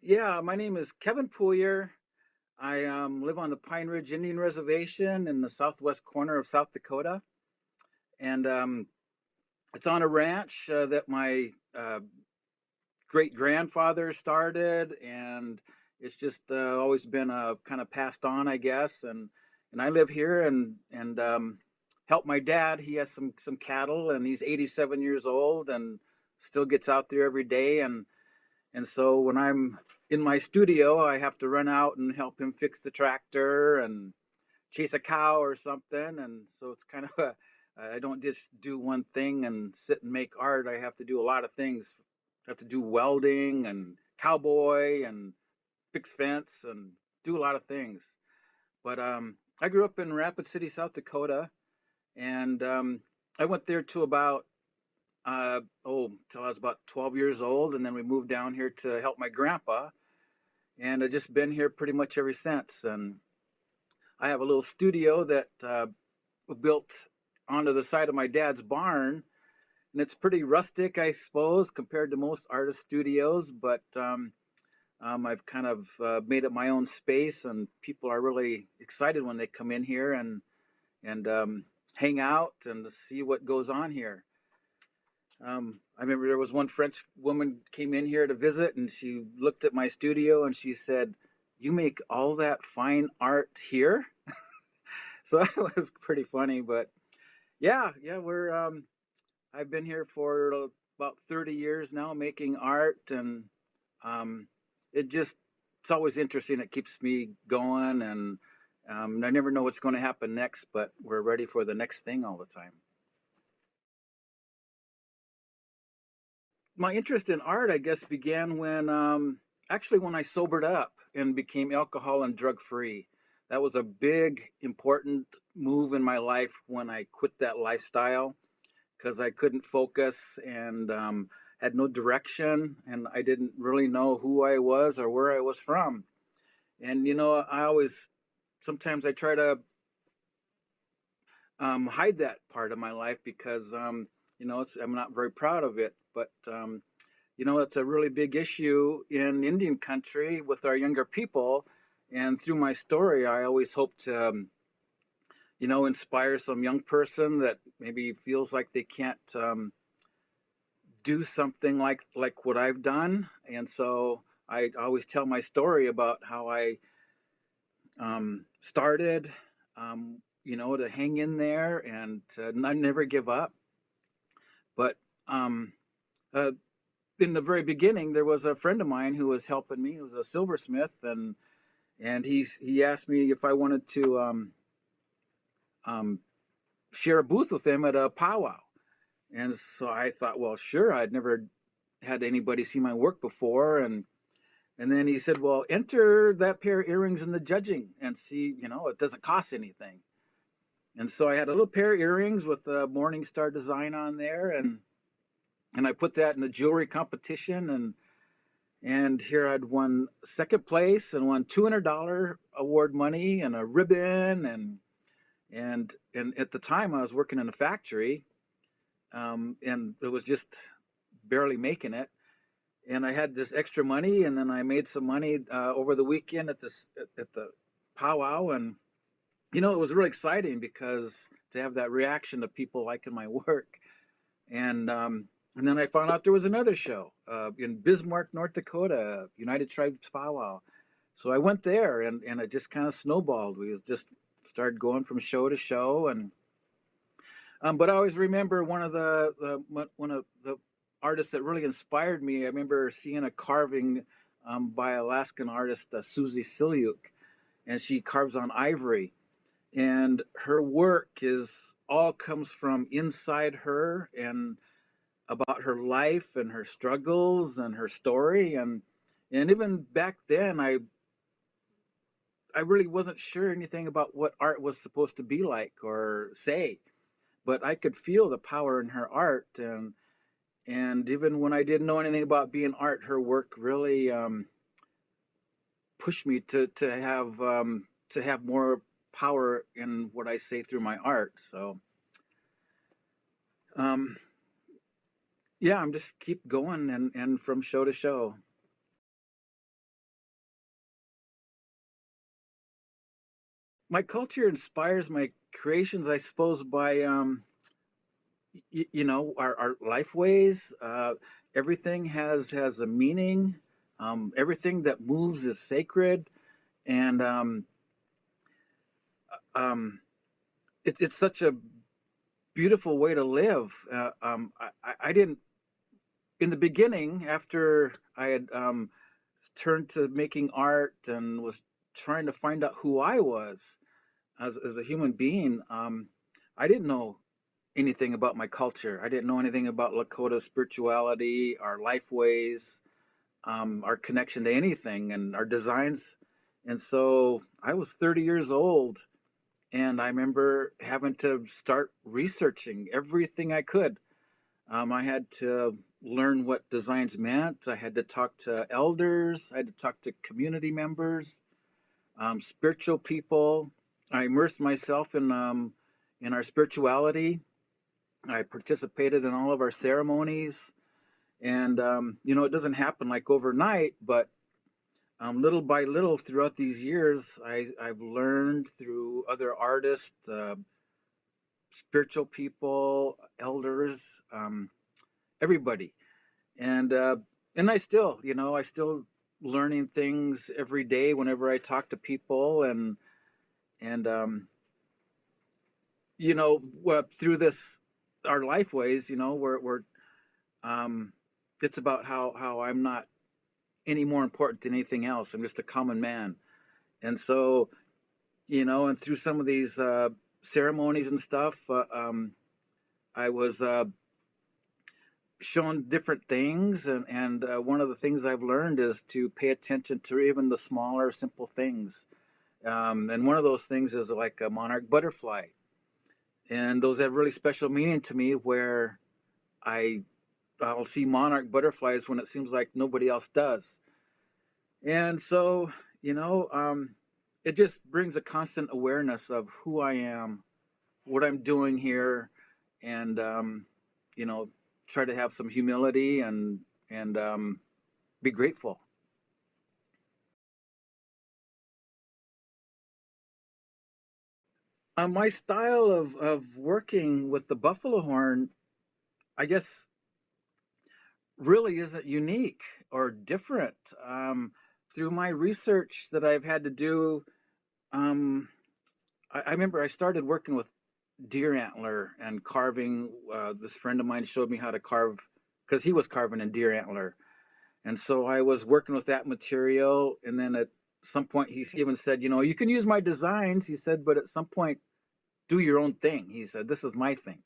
Yeah, my name is Kevin Pooyer. I live on the Pine Ridge Indian Reservation in the southwest corner of South Dakota, and it's on a ranch that my great grandfather started, and it's just always been kind of passed on, I guess. And I live here and help my dad. He has some cattle, and he's 87 years old, and still gets out there every day. And so when I'm in my studio, I have to run out and help him fix the tractor and chase a cow or something. And so it's kind of I don't just do one thing and sit and make art. I have to do a lot of things. I have to do welding and cowboy and fix fence and do a lot of things. But I grew up in Rapid City, South Dakota, and I went there to about till I was about 12 years old, and then we moved down here to help my grandpa, and I've just been here pretty much ever since. And I have a little studio that built onto the side of my dad's barn, and it's pretty rustic, I suppose, compared to most artist studios. But I've kind of made it my own space, and people are really excited when they come in here and hang out and see what goes on here. I remember there was one French woman came in here to visit, and she looked at my studio and she said, "You make all that fine art here?" So that was pretty funny. But yeah, we're I've been here for about 30 years now making art, and um, it just it's always interesting. It keeps me going, and I never know what's going to happen next, but we're ready for the next thing all the time. My interest in art, I guess, began when actually when I sobered up and became alcohol and drug free. That was a big, important move in my life when I quit that lifestyle because I couldn't focus and had no direction, and I didn't really know who I was or where I was from. And I always sometimes I try to hide that part of my life because I'm not very proud of it, but it's a really big issue in Indian country with our younger people. And through my story, I always hope to, inspire some young person that maybe feels like they can't do something like what I've done. And so I always tell my story about how I started, to hang in there and to not never give up. But uh, in the very beginning, there was a friend of mine who was helping me. He was a silversmith, and he asked me if I wanted to um, share a booth with him at a powwow. And so I thought, well, sure. I'd never had anybody see my work before, and then he said, well, enter that pair of earrings in the judging and see. It doesn't cost anything. And so I had a little pair of earrings with a Morningstar design on there, and I put that in the jewelry competition, and here I'd won second place and won $200 award money and a ribbon, and at the time I was working in a factory, and it was just barely making it, and I had this extra money, and then I made some money over the weekend at the powwow, and it was really exciting because to have that reaction of people liking my work, and and then I found out there was another show in Bismarck, North Dakota, United Tribes Powwow. So I went there, and it just kind of snowballed. We just started going from show to show, and but I always remember one of the artists that really inspired me. I remember seeing a carving by Alaskan artist Susie Silyuk, and she carves on ivory, and her work is all comes from inside her and about her life and her struggles and her story. And even back then I really wasn't sure anything about what art was supposed to be like or say, but I could feel the power in her art. And even when I didn't know anything about being art, her work really pushed me to have more power in what I say through my art. So um, yeah, I'm just keep going and from show to show. My culture inspires my creations, I suppose, by our life ways. Everything has a meaning. Everything that moves is sacred, and um, it's such a beautiful way to live. I didn't in the beginning, after I had turned to making art and was trying to find out who I was as a human being. I didn't know anything about my culture. I didn't know anything about Lakota spirituality, our life ways, our connection to anything, and our designs. And so I was 30 years old, and I remember having to start researching everything I could. I had to learn what designs meant. I had to talk to elders. I had to talk to community members, spiritual people. I immersed myself in our spirituality. I participated in all of our ceremonies, and it doesn't happen like overnight, but little by little throughout these years, I've learned through other artists, spiritual people, elders, everybody, and I still, I still learning things every day whenever I talk to people, and through this our life ways, we're it's about how I'm not any more important than anything else. I'm just a common man, and so and through some of these ceremonies and stuff, I was shown different things, and one of the things I've learned is to pay attention to even the smaller, simple things. And one of those things is like a monarch butterfly, and those have really special meaning to me. Where I I'll see monarch butterflies when it seems like nobody else does, and so it just brings a constant awareness of who I am, what I'm doing here, and you know, try to have some humility and be grateful. My style of working with the buffalo horn, I guess, really isn't unique or different. Through my research that I've had to do, um, I remember I started working with deer antler and carving. This friend of mine showed me how to carve because he was carving in deer antler, and so I was working with that material. And then at some point, he even said, you can use my designs. He said, but at some point, do your own thing. He said, this is my thing.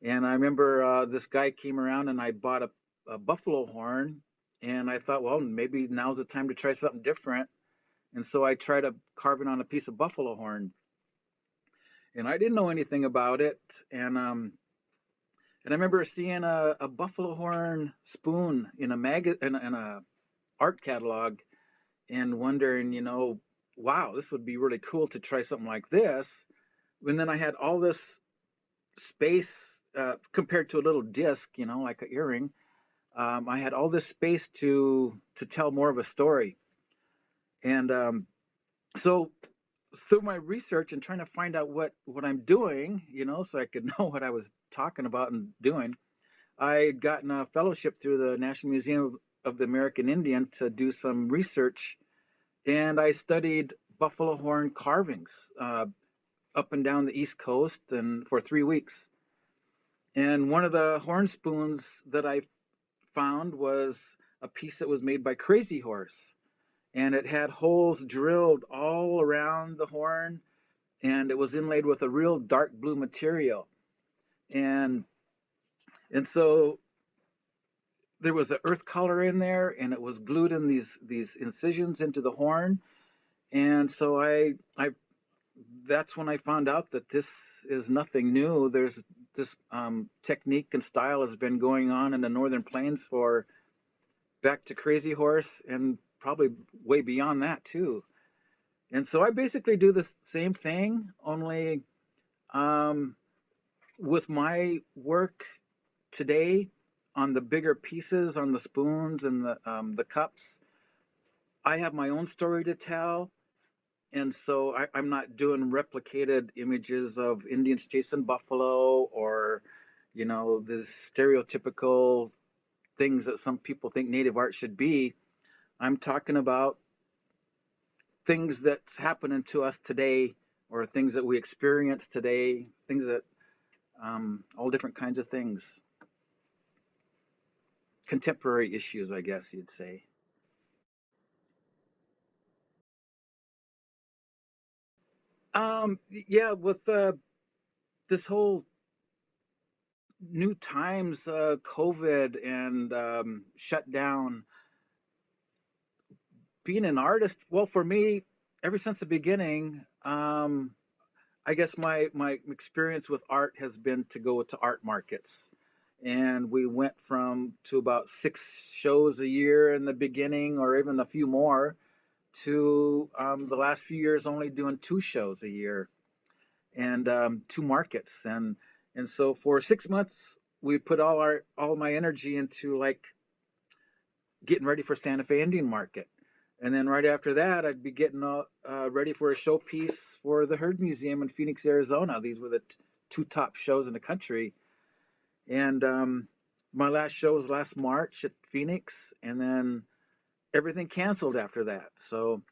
And I remember this guy came around and I bought a buffalo horn. And I thought, well, maybe now's the time to try something different. And so I tried to carve it on a piece of buffalo horn. And I didn't know anything about it. And I remember seeing a buffalo horn spoon in a art catalog, and wondering, wow, this would be really cool to try something like this. And then I had all this space compared to a little disc, like an earring. I had all this space to tell more of a story, and so through my research and trying to find out what I'm doing, so I could know what I was talking about and doing, I had gotten a fellowship through the National Museum of the American Indian to do some research, and I studied buffalo horn carvings up and down the East Coast, and for 3 weeks. And one of the horn spoons that I found was a piece that was made by Crazy Horse, and it had holes drilled all around the horn, and it was inlaid with a real dark blue material, and so there was an earth color in there, and it was glued in these incisions into the horn. And so I that's when I found out that this is nothing new. There's this technique and style has been going on in the Northern Plains for back to Crazy Horse, and probably way beyond that too. And so I basically do the same thing, only um, with my work today on the bigger pieces, on the spoons and the cups. I have my own story to tell, and so I'm not doing replicated images of Indians chasing buffalo, or this stereotypical things that some people think native art should be. I'm talking about things that's happening to us today, or things that we experience today, things that all different kinds of things, contemporary issues, I guess you'd say. Yeah, with this whole new times, COVID and shutdown, being an artist, well, for me, ever since the beginning, I guess my experience with art has been to go to art markets, and we went from to about 6 shows a year in the beginning, or even a few more, to the last few years only doing 2 shows a year, and 2 markets, and so for 6 months we put all my energy into like getting ready for Santa Fe Indian Market. And then right after that, I'd be getting ready for a showpiece for the Herd Museum in Phoenix, Arizona. These were the two top shows in the country. And my last show was last March at Phoenix, and then everything canceled after that. So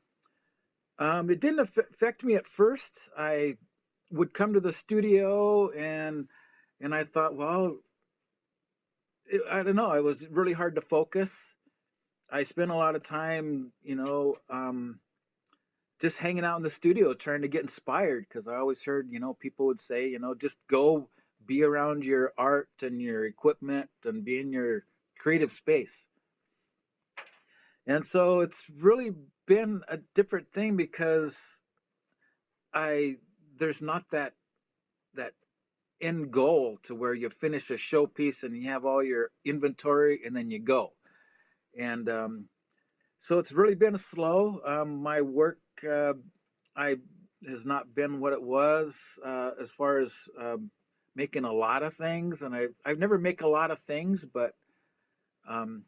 it didn't affect me at first. I would come to the studio, and I thought, well, I don't know. It was really hard to focus. I spent a lot of time, just hanging out in the studio trying to get inspired, because I always heard, people would say, just go be around your art and your equipment and be in your creative space. And so it's really been a different thing, because I there's not that end goal to where you finish a showpiece and you have all your inventory and then you go. And so it's really been slow. My work, I has not been what it was, as far as making a lot of things, and I've never make a lot of things, but um,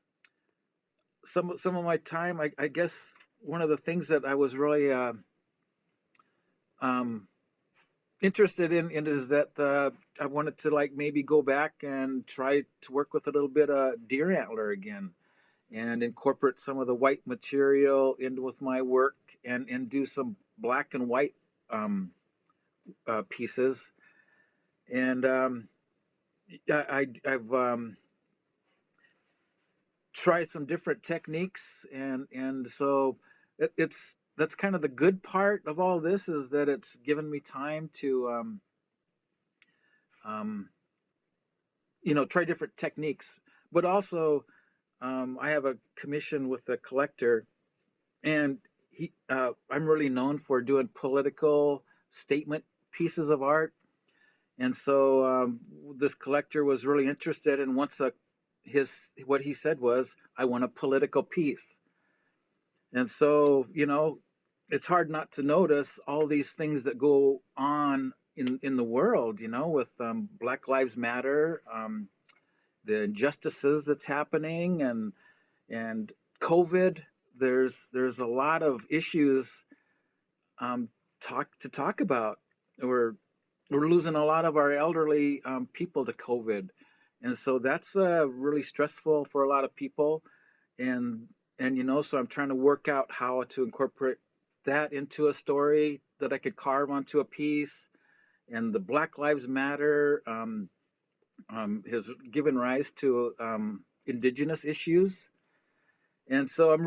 some of my time, I guess one of the things that I was really um, interested in is that I wanted to like maybe go back and try to work with a little bit of deer antler again, and incorporate some of the white material in with my work, and do some black and white um, pieces. And I've tried some different techniques, and so it's that's kind of the good part of all this, is that it's given me time to um, try different techniques, but also I have a commission with a collector, and I'm really known for doing political statement pieces of art. And so this collector was really interested, and wants his what he said was, I want a political piece. And so it's hard not to notice all these things that go on in the world, with Black Lives Matter, the injustices that's happening, and COVID. There's a lot of issues um, talk about. We're we're losing a lot of our elderly people to COVID, and so that's really stressful for a lot of people. And so I'm trying to work out how to incorporate that into a story that I could carve onto a piece. And the Black Lives Matter has given rise to indigenous issues, and so it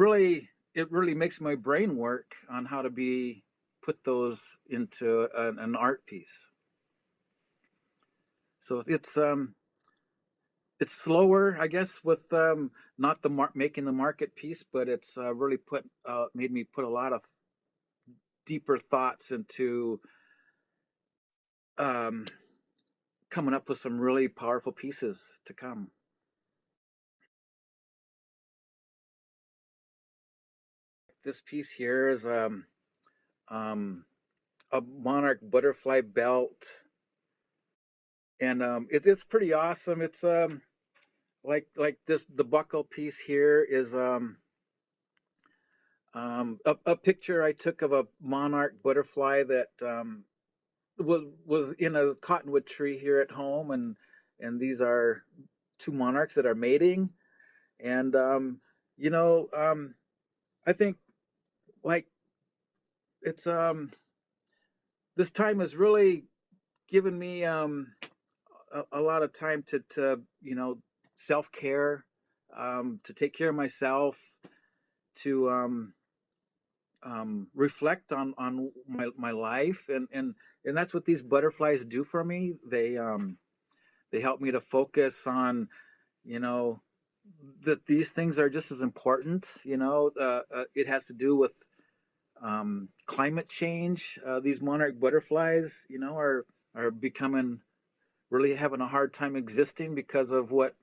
really makes my brain work on how to be put those into an art piece. So it's slower, I guess, with not making the market piece, but it's really made me put a lot of deeper thoughts into um, coming up with some really powerful pieces to come. This piece here is um, a monarch butterfly belt, and it's pretty awesome. It's like this, the buckle piece here is A picture I took of a monarch butterfly that was in a cottonwood tree here at home, and these are two monarchs that are mating, and you know, I think like it's this time has really given me a lot of time to self care, to take care of myself, to reflect on my life, and that's what these butterflies do for me. They help me to focus on, you know, that these things are just as important. It has to do with climate change. These monarch butterflies, are becoming really having a hard time existing because of what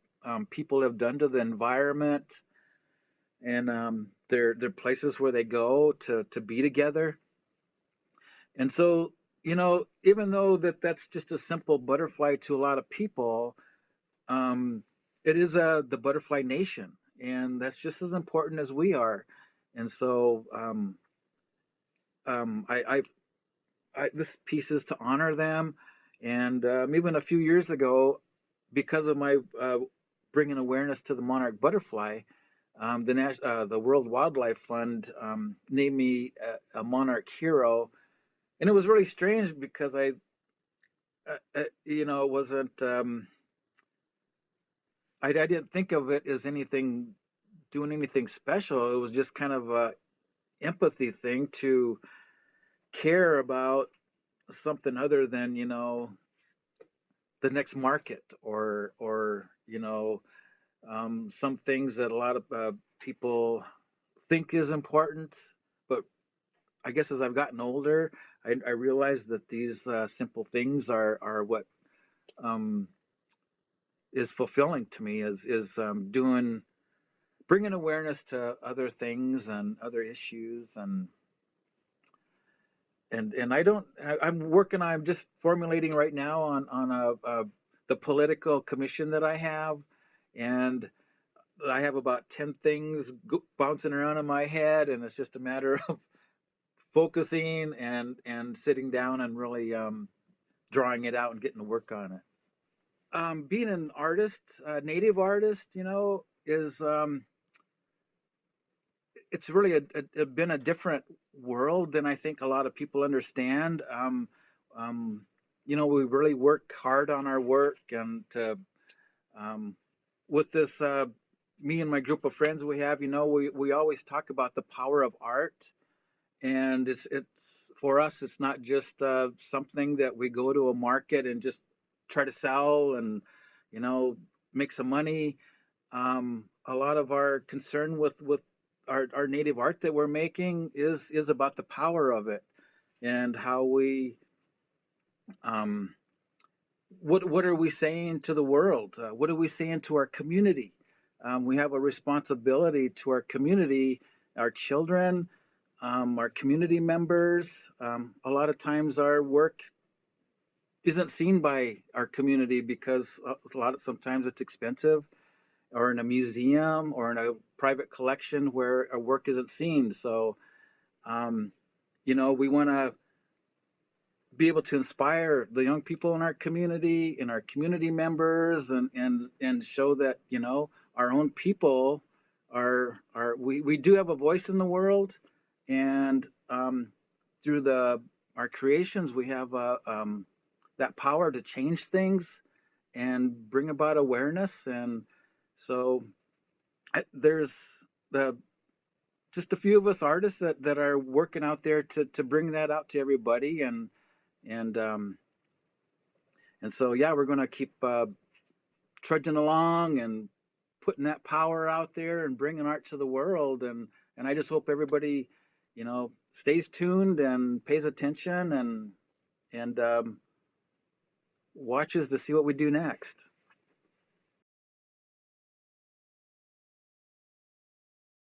people have done to the environment, and they're places where they go to be together. And so, even though that's just a simple butterfly to a lot of people, um, it is the butterfly nation, and that's just as important as we are. And so, this piece is to honor them. And even a few years ago, because of my bringing awareness to the monarch butterfly, the World Wildlife Fund named me a monarch hero, and it was really strange because it wasn't. I didn't think of it as anything doing anything special. It was just kind of a empathy thing to care about something other than the next market, or some things that a lot of people think is important. But I guess as I've gotten older, I realize that these simple things are what um, is fulfilling to me, is doing bringing awareness to other things and other issues, and I'm just formulating right now on the political commission that I have, and I have about 10 things bouncing around in my head, and it's just a matter of focusing and sitting down and really drawing it out and getting to work on it. Being an artist, a native artist, is it's really been a different world than I think a lot of people understand. Um, we really work hard on our work, and um, with this, me and my group of friends we have, we always talk about the power of art, and it's for us. It's not just something that we go to a market and just try to sell and you know make some money. A lot of our concern with our native art that we're making is about the power of it, and how we um, what are we saying to the world? What are we saying to our community? We have a responsibility to our community, our children, our community members. A lot of times, our work isn't seen by our community because sometimes it's expensive, or in a museum or in a private collection where a work isn't seen. So, um, we want to be able to inspire the young people in our community and our community members, and show that our own people we do have a voice in the world, and through the our creations we have that power to change things and bring about awareness. And so there's the just a few of us artists that are working out there to bring that out to everybody, and and so yeah, we're going to keep trudging along and putting that power out there and bringing art to the world. And I just hope everybody stays tuned and pays attention, and watches to see what we do next.